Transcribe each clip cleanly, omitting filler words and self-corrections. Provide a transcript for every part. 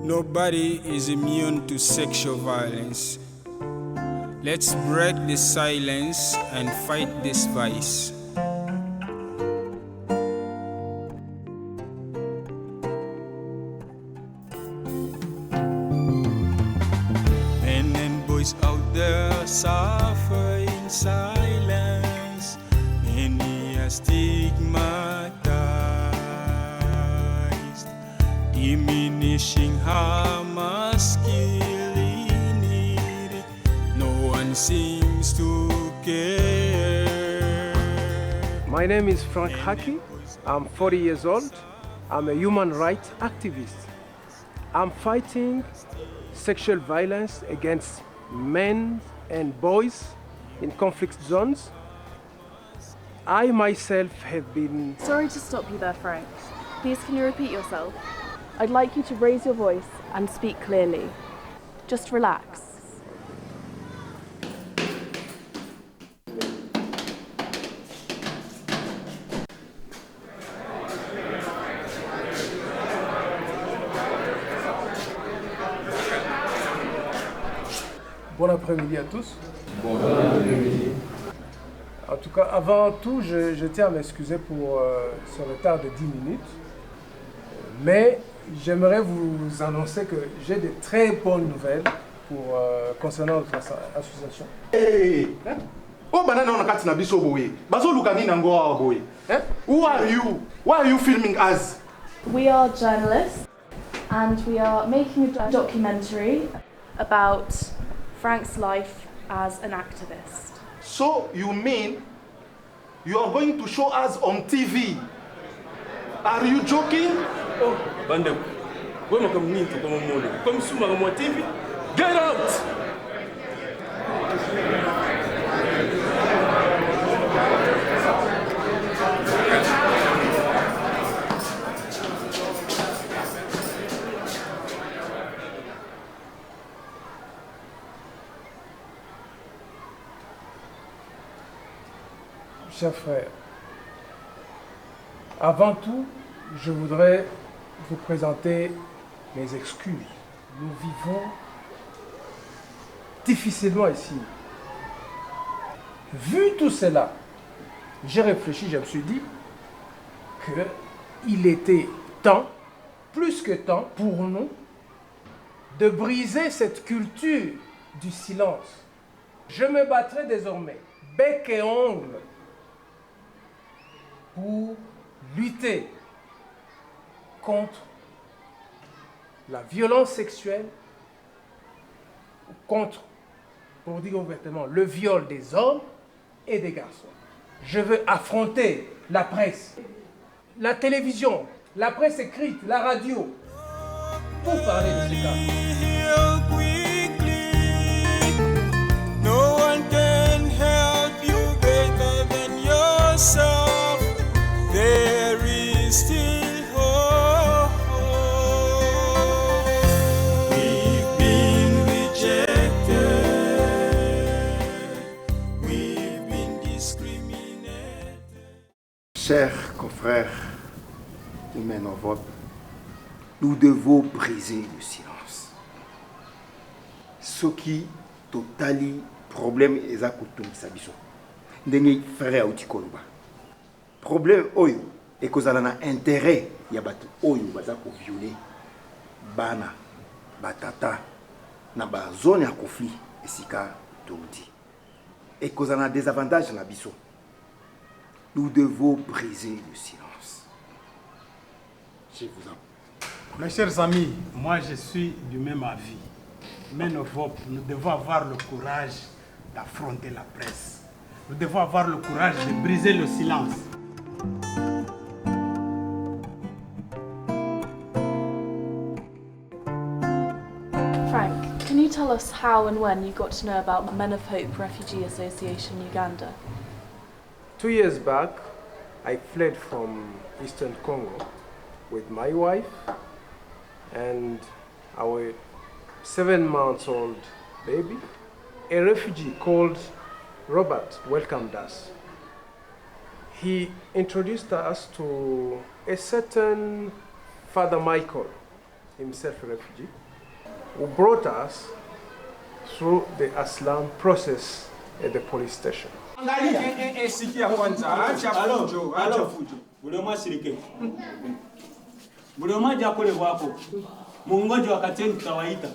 Nobody is immune to sexual violence. Let's break the silence and fight this vice. Men and boys out there suffer in silence. Many are stigmatized. Diminishing our masculinity. No one seems to care. My name is Frank Haki. I'm 40 years old. I'm a human rights activist. I'm fighting sexual violence against men and boys in conflict zones. I myself have been... Sorry to stop you there, Frank. Please, can you repeat yourself? I'd like you to raise your voice and speak clearly. Just relax. Bon après-midi à tous. Bon après-midi. En tout cas, avant tout, je tiens à m'excuser pour ce retard de 10 minutes. Mais j'aimerais vous annoncer que j'ai de très bonnes nouvelles concernant notre association. Hey! Oh, banana on a kat na biso boye. Bazo lukani na ngo awa boye. Who are you? Why are you filming us? We are journalists and we are making a documentary about Frank's life as an activist. So you mean you are going to show us on TV? Are you joking? Oh, Bandem, go make a meet to come on. Come soon, my TV. Get out! Chers frères, avant tout, je voudrais vous présenter mes excuses. Nous vivons difficilement ici. Vu tout cela, j'ai réfléchi, je me suis dit qu'il était temps, plus que temps, pour nous, de briser cette culture du silence. Je me battrai désormais, bec et ongle, pour lutter contre la violence sexuelle, contre, pour dire ouvertement, le viol des hommes et des garçons. Je veux affronter la presse, la télévision, la presse écrite, la radio, pour parler de ces cas. No one can help you better than yourself. There is still hope. We've been rejected. We've been discriminated. Chers confrères de Menovop, nous devons briser le silence. Ce qui totali problème eza kotumisa biso. Ndenge frère auti koloba. Problème oyo ekozala na intérêt ya bato oyo baza ko violer bana batata na ba zone ya conflit esika touti. Ekozala na désavantage na biso. Nous devons briser le silence. Je vous en prie. Mes chers amis, moi je suis du même avis. Mais nous devons avoir le courage d'affronter la presse. Nous devons avoir le courage de briser le silence. Frank, can you tell us how and when you got to know about Men of Hope Refugee Association Uganda? 2 years back, I fled from Eastern Congo with my wife and our 7-month-old baby. A refugee called Robert welcomed us. he introduced us to a certain Father Michael, himself a refugee, who brought us through the asylum process at the police station. Sikia kwanza, acha fujo, acha fujo. Buloma sirike. Buloma jakole wako. Mungoje wakati tutawaita.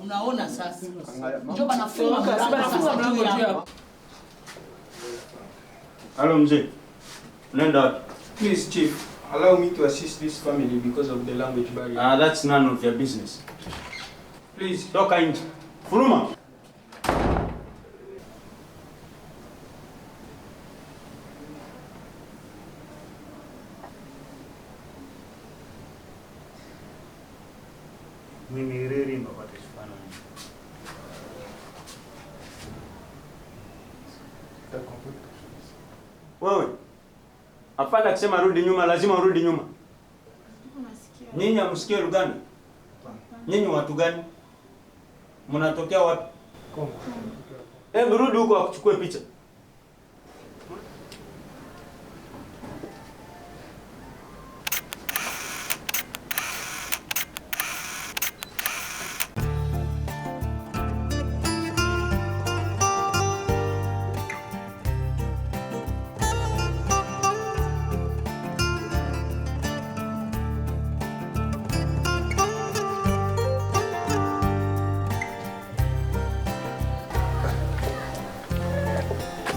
Unaona sasa. Njoo banafunga mlango juu ya. Hello mzee. Nenda wapi? Please, Chief, allow me to assist this family because of the language barrier. That's none of your business. Please. Toka nje. Furuma. Mimi riri ndo patishana. Wewe. Hapana kusema rudi nyuma, lazima urudi nyuma. Nyinyi hamsikie lugha gani? Nyinyi watu gani? Mnatokea wapi? Kongo. Hebu rudi huko akuchukue picha.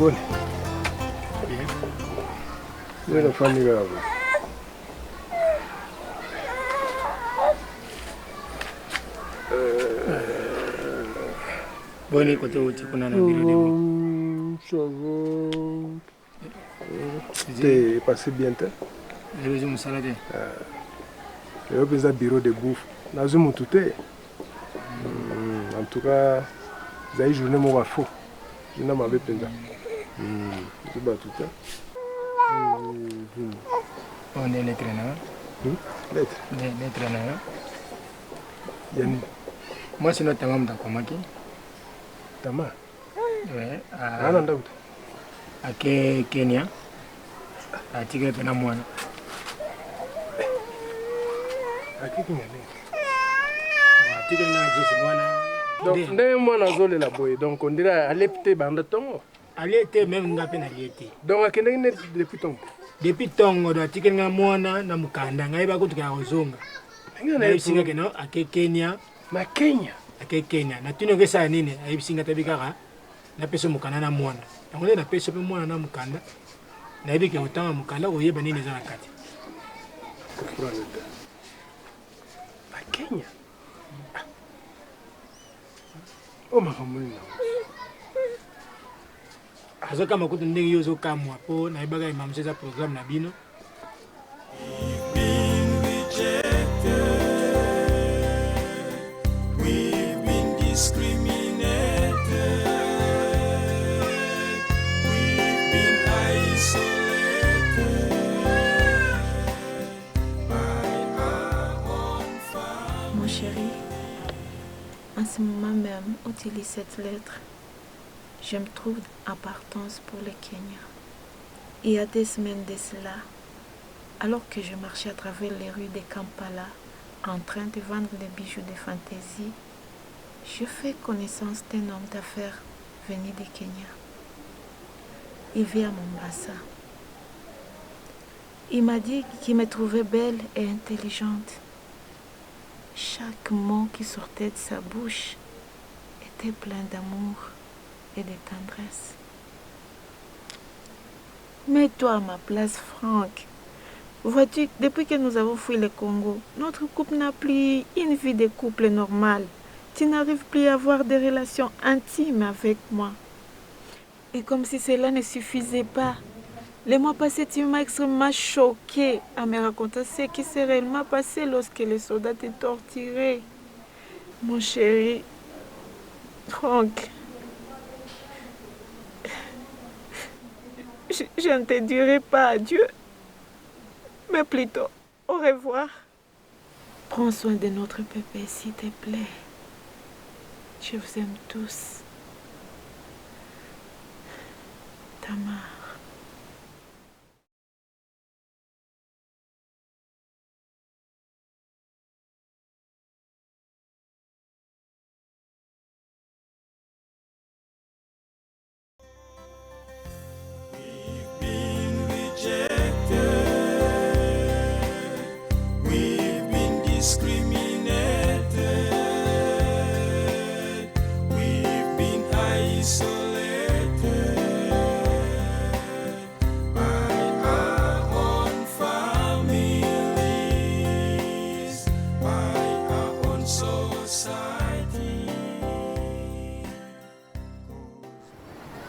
Bon. Bien. La famille là. Boni kote uti kuna na biro Ça va. T'es passé bien t'es? Je vais me salader. Je vais besoin bureau de bouffe. Nazo mutute. En tout cas, ça y journée mon faux. Je n'ai pas besoin. C'est pas tout ça. On est lettre là. Lettre. Lettre là. Yanni. Moi c'est notre maman d'Akomaki. Tama. Ouais. Ah non d'accord. À Kenya. À Tigre Penamwana. À Kenya. À Tigre na Jesse Mwana. Donc ndé mwana zole la boy. Donc on dirait aller peut-être bande tongo. Aller était même ngapé na liété. Donc à Kenya depuis tongo. Depuis tongo do Tigre nga mwana na mukanda ngai ba kutuka ozonga. Na bisinga keno à Kenya. Na Kenya. À Kenya. Na tuno kesa nini? A bisinga tabikaka. Na peso mukanda na mwana. Ngole na peso pe mwana na mukanda. Na yebike otanga mukanda oyeba nini za nakati. Na Kenya. Oh makamuni. Azoka makutu ndenge yozo kamwa po na ibaga imamseza program na bino. We've been discriminated. We've been isolated by our own family. Mon chéri, en ce moment même, utilise cette lettre. Je me trouve en partance pour le Kenya. Il y a des semaines de cela, alors que je marchais à travers les rues de Kampala, en train de vendre des bijoux de fantaisie, je fais connaissance d'un homme d'affaires venu du Kenya. Il vit à Mombasa. Il m'a dit qu'il me trouvait belle et intelligente. Chaque mot qui sortait de sa bouche était plein d'amour et de tendresse. Mets-toi à ma place, Franck. Vois-tu, depuis que nous avons fui le Congo, notre couple n'a plus une vie de couple normale. Tu n'arrives plus à avoir des relations intimes avec moi. Et comme si cela ne suffisait pas, le mois passé, tu m'as extrêmement choquée à me raconter ce qui s'est réellement passé lorsque les soldats te torturaient. Mon chéri, Franck, je ne te dirai pas adieu, mais plutôt au revoir. Prends soin de notre bébé, s'il te plaît. Je vous aime tous. Tamar.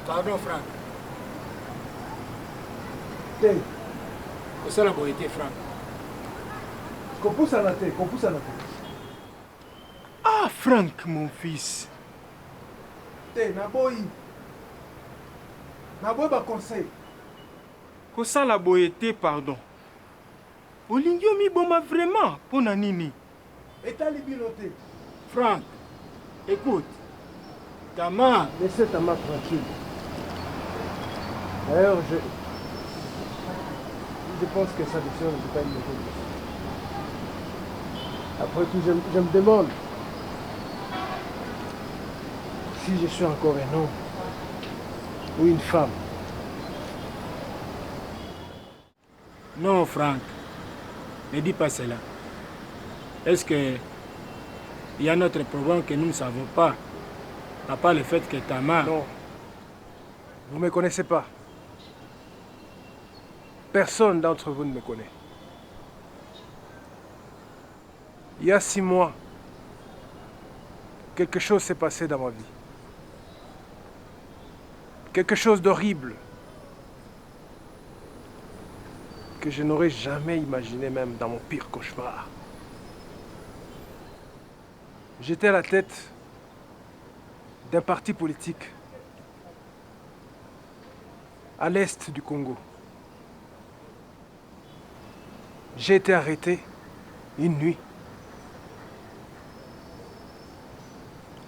Pardon, Franck. Te, C'est la beauté, Franck. compousse à la tête, compousse à la tête. Ah, Franck, mon fils. Te, naboyi. Naboyi ba conseil. Kosala boyete, pardon. Olingi omiboma vraiment, pona nini? Etali bino te. Franck, écoute. Tama. Laissez Tama tranquille. D'ailleurs, je pense que sa décision ne peut pas être mauvaise. Après tout, je me demande si je suis encore un homme ou une femme. Non, Franck. Ne dis pas cela. Est-ce que il y a un autre problème que nous ne savons pas? À part le fait que Tama... Non. Vous ne me connaissez pas. Personne d'entre vous ne me connaît. Il y a 6 mois, quelque chose s'est passé dans ma vie. Quelque chose d'horrible que je n'aurais jamais imaginé même dans mon pire cauchemar. J'étais à la tête d'un parti politique à l'est du Congo. J'ai été arrêté une nuit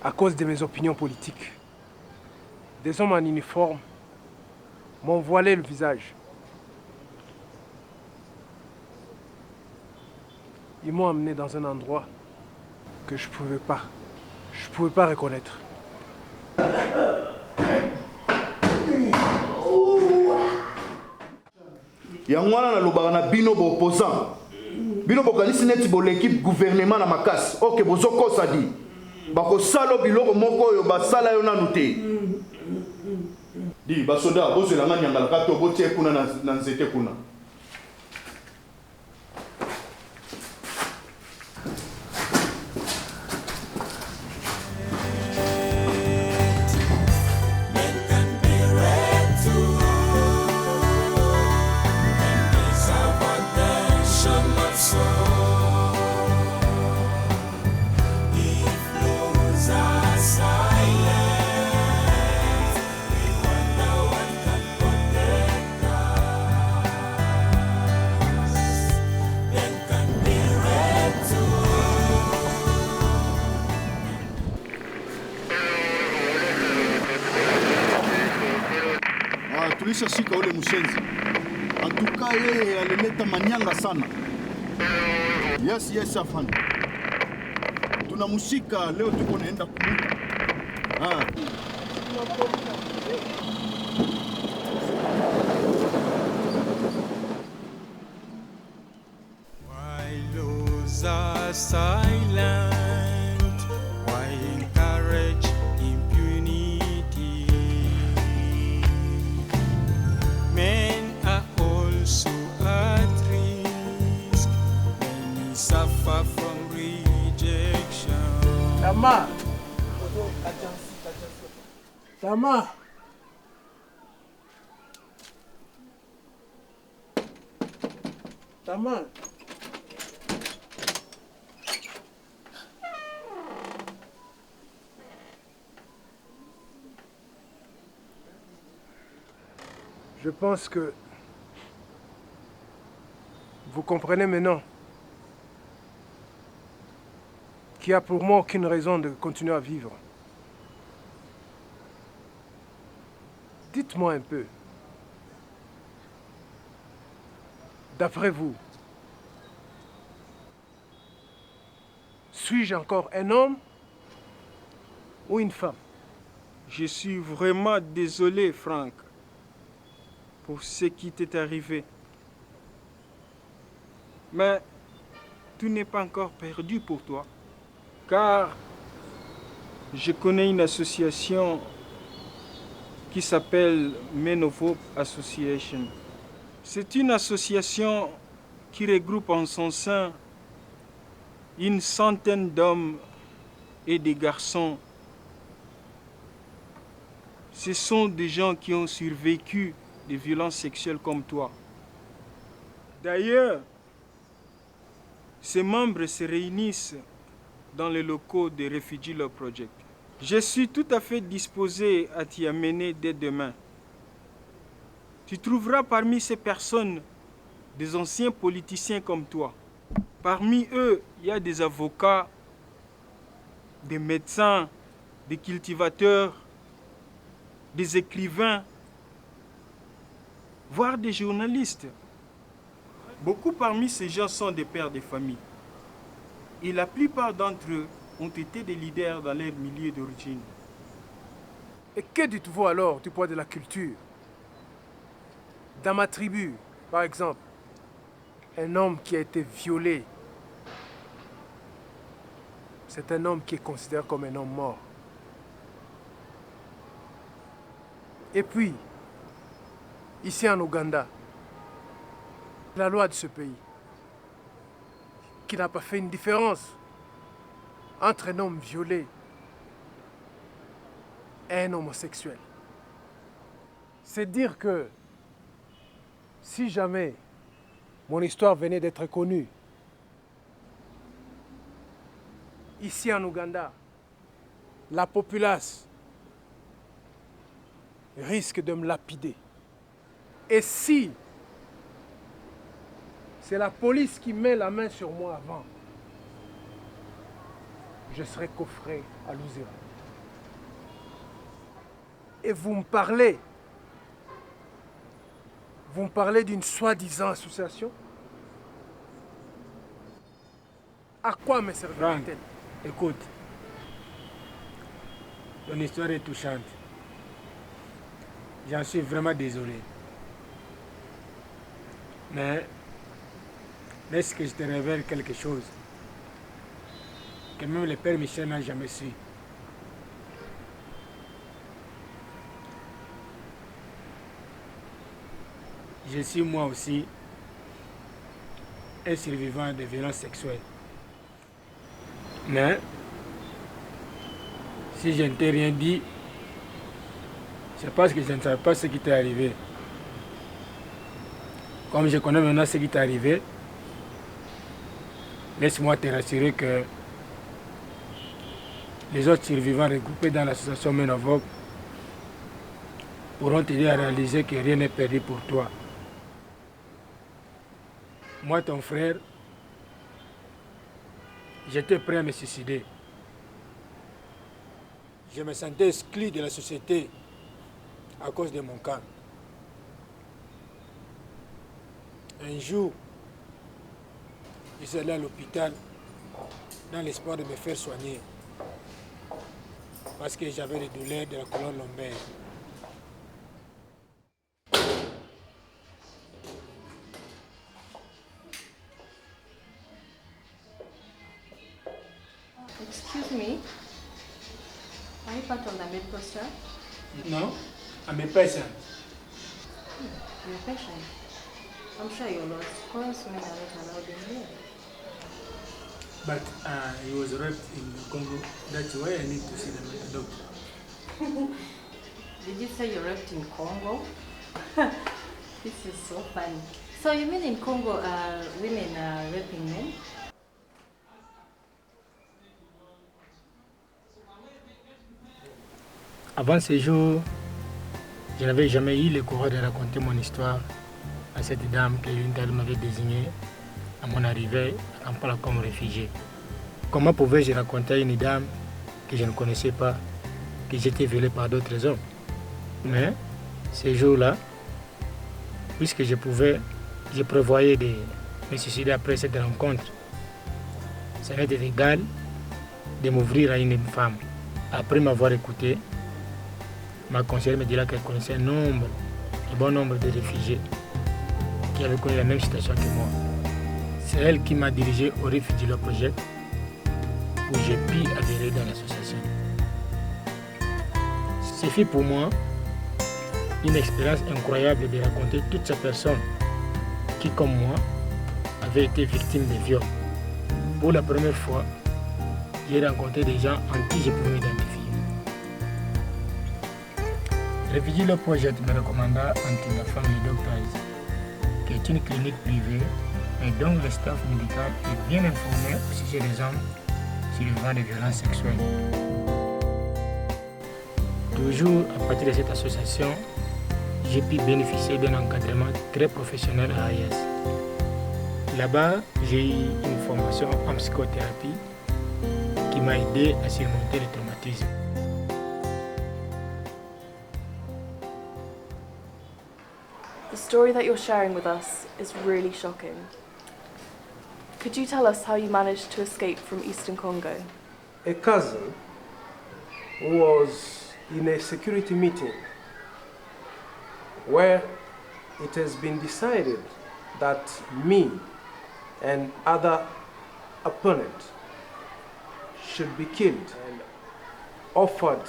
à cause de mes opinions politiques. Des hommes en uniforme m'ont voilé le visage. Ils m'ont amené dans un endroit que je pouvais pas reconnaître. Yangwana na lobaka na bino bo opposant. Bino bokanisi neti bo l'équipe gouvernement na makasi. OK bozokosa di. Bako salo biloko moko oyo basala yo nanu te. Di basoda bozela nganyangala kato botie kuna na nzete kuna. Tulishashika ule mshenzi. Antuka yeye alileta manyanga sana. Yes afande. Tunamshika leo, tuko naenda kumuta. Why lose our silent? Why encourage impunity? Men are also at risk. Many suffer from rejection. Tama! Tama! Tama! Je pense que vous comprenez maintenant qu'il n'y a pour moi aucune raison de continuer à vivre. Dites-moi un peu, d'après vous, suis-je encore un homme ou une femme? Je suis vraiment désolé, Franck, pour ce qui t'est arrivé. Mais tout n'est pas encore perdu pour toi, car je connais une association qui s'appelle Men of Hope Association. C'est une association qui regroupe en son sein une centaine d'hommes et de garçons. Ce sont des gens qui ont survécu des violences sexuelles comme toi. D'ailleurs, ces membres se réunissent dans les locaux de Refugee Law Project. Je suis tout à fait disposé à t'y amener dès demain. Tu trouveras parmi ces personnes des anciens politiciens comme toi. Parmi eux, il y a des avocats, des médecins, des cultivateurs, des écrivains, voire des journalistes. Beaucoup parmi ces gens sont des pères de famille. Et la plupart d'entre eux ont été des leaders dans leur milieu d'origine. Et que dites-vous alors du poids de la culture? Dans ma tribu, par exemple, un homme qui a été violé, c'est un homme qui est considéré comme un homme mort. Et puis, ici en Ouganda, la loi de ce pays, qui n'a pas fait une différence entre un homme violé et un homosexuel. C'est dire que si jamais mon histoire venait d'être connue, ici en Ouganda, la populace risque de me lapider. Et si c'est la police qui met la main sur moi avant, je serai coffré à Luzira. Et vous me parlez d'une soi-disant association? À quoi me servira-t-elle? Écoute, ton histoire est touchante. J'en suis vraiment désolé. Mais laisse que je te révèle quelque chose que même le Père Michel n'a jamais su. Je suis moi aussi un survivant de violences sexuelles. Mais si je ne t'ai rien dit, c'est parce que je ne savais pas ce qui t'est arrivé. Comme je connais maintenant ce qui t'est arrivé, laisse-moi te rassurer que les autres survivants regroupés dans l'association Men of Hope pourront t'aider à réaliser que rien n'est perdu pour toi. Moi, ton frère, j'étais prêt à me suicider. Je me sentais exclu de la société à cause de mon cas. Un jour, je suis allé à l'hôpital dans l'espoir de me faire soigner parce que j'avais des douleurs de la colonne lombaire. Excuse me, are you part of the medical staff? No, I'm a patient. You're a patient. I'm sure you're lost. Because men are not allowed in here. But he was raped in Congo. That's why I need to see the doctor. Did you say you're raped in Congo? This is so funny. So you mean in Congo, women are raping men? Avant ce jour, je n'avais jamais eu le courage de raconter mon histoire à cette dame que l'une m'avait désignée à mon arrivée à Kampala comme réfugié. Comment pouvais-je raconter à une dame que je ne connaissais pas que j'étais violé par d'autres hommes? Mais ce jour-là, puisque je prévoyais de me suicider après cette rencontre, ça m'était égal de m'ouvrir à une femme. Après m'avoir écouté, ma conseillère me dira qu'elle connaissait un bon nombre de réfugiés qui avaient connu la même situation que moi. C'est elle qui m'a dirigé au Refugee Law Project où j'ai pu adhérer dans l'association. Ce fut pour moi une expérience incroyable de raconter toutes ces personnes qui, comme moi, avaient été victimes de viols. Pour la première fois, j'ai rencontré des gens en qui je pouvais m'identifier. Refugee Law Project me recommanda Antinda Family Doctors, qui est une clinique privée et dont le staff médical est bien informé au sujet des hommes survivants de violences sexuelles. Toujours à partir de cette association, j'ai pu bénéficier d'un encadrement très professionnel à AIS. Là-bas, j'ai eu une formation en psychothérapie qui m'a aidé à surmonter le traumatisme. The story that you're sharing with us is really shocking. Could you tell us how you managed to escape from Eastern Congo? A cousin who was in a security meeting where it has been decided that me and other opponents should be killed, and offered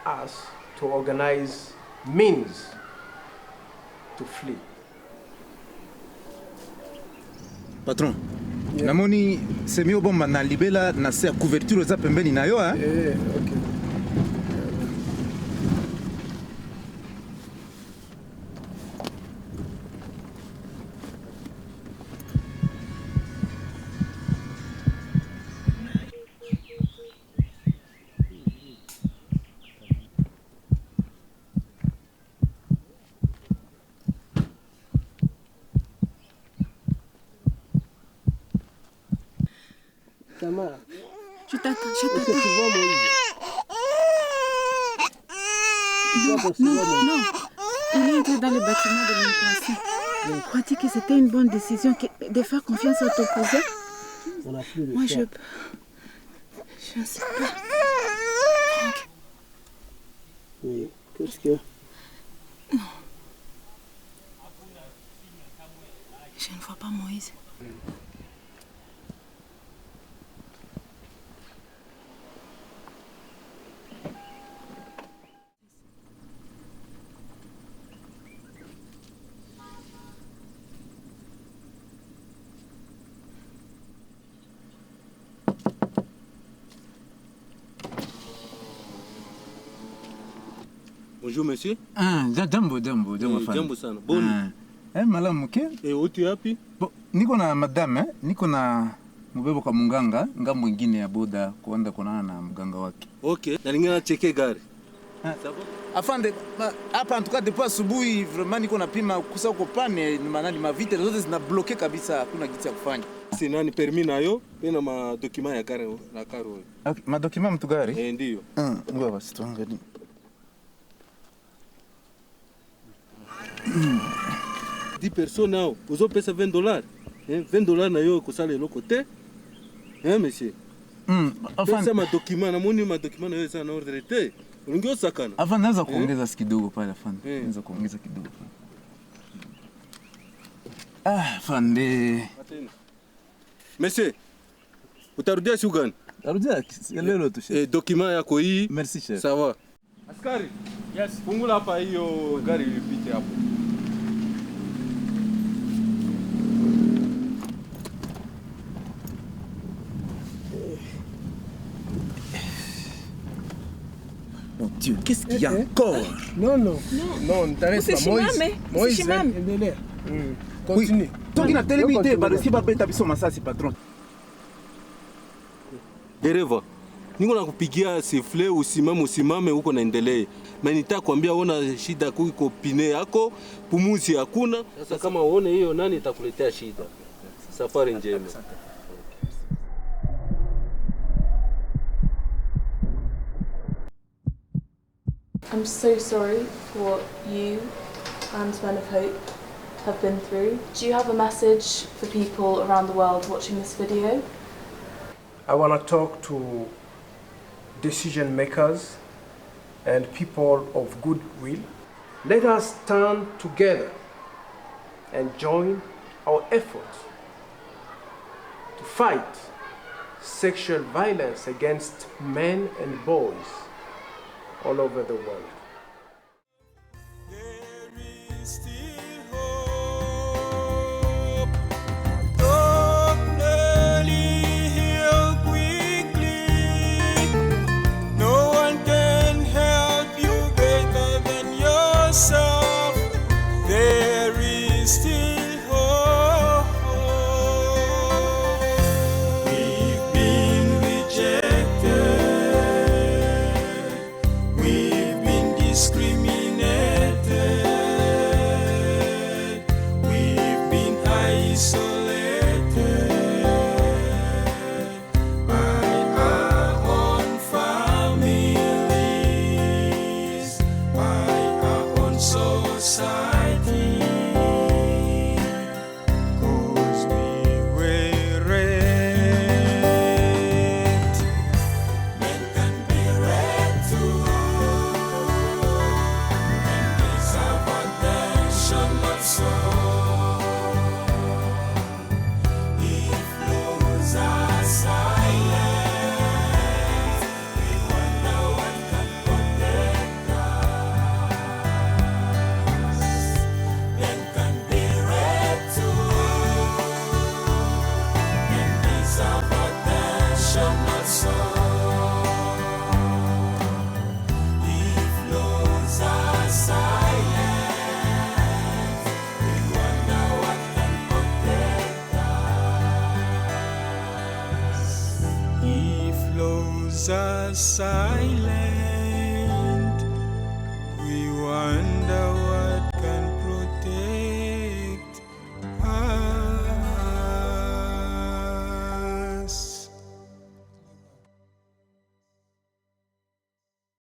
us to organize means to flee. Patron, namoni semi obomba na libela na se couverture za pembeni na yo okay. Tamara, je t'attends, je t'attends. Non. Il est entré dans le bâtiment de l'immigration. Crois-tu que c'était une bonne décision de faire confiance à ton cousin? On n'a plus le Moi, choix. je ne sais pas. Franck. Oui, qu'est-ce que... Non. Je ne vois pas Moïse. Bonjour monsieur. Jambo fana. Jambo sana. Boni. Malamu ke? Uti yapi? Niko na madame, niko na mubebo kwa munganga, ngambo ingine ya boda kuenda kuonana na mganga wake. Okay. Na ningana cheke gari. Afande, hapa antuka depuis asubuhi vraiment niko napima kusa uko pane manani mavite zote zina bloqué kabisa, hakuna kitu ya kufanya. Sina ni permis nayo, pena ma document ya gari na karo. Okay, ma document mtu gari? Ndio. Ngoja basi tuangalie. 10 personnes nao, uzo pesa $20. $20 na yo kosala eloko te. Monsieur. Pesa ma document na moni ma document na yo sana ordre te. Ulingi osakana. Afande naweza kuongeza kidogo pale afande. Naweza kuongeza kidogo pale. Afande. Monsieur. Utarudia siku gani? Tarudia leo tu chef. Document yako hii. Merci chef. Sawa. Askari. Yes, fungula hapa hiyo gari ilipite hapo. Mon Dieu, qu'est-ce qu'il y a encore? Non, ne t'arrête pas, Moïse. Moïse, endelea. Continue. Toki na télévité, balosi babeta biso masasi patron. Dereva, niko nakupigia sifle usimame huko naendelee. Na nitakwambia ona shida kuko pine yako, pumuzi hakuna. Sasa kama uone hiyo nani itakuletea shida. Safari njema. I'm so sorry for what you and Men of Hope have been through. Do you have a message for people around the world watching this video? I want to talk to decision makers and people of goodwill. Let us stand together and join our efforts to fight sexual violence against men and boys all over the world. discriminated. We've been isolated by our own families, by our own society. 'Cause we were raped. Men can be raped too, and deserve attention, not so. If laws are silent, we wonder what can protect us. Men can be raped too, and deserve attention, not so. If laws are silent, we wonder what can protect us. If laws are silent,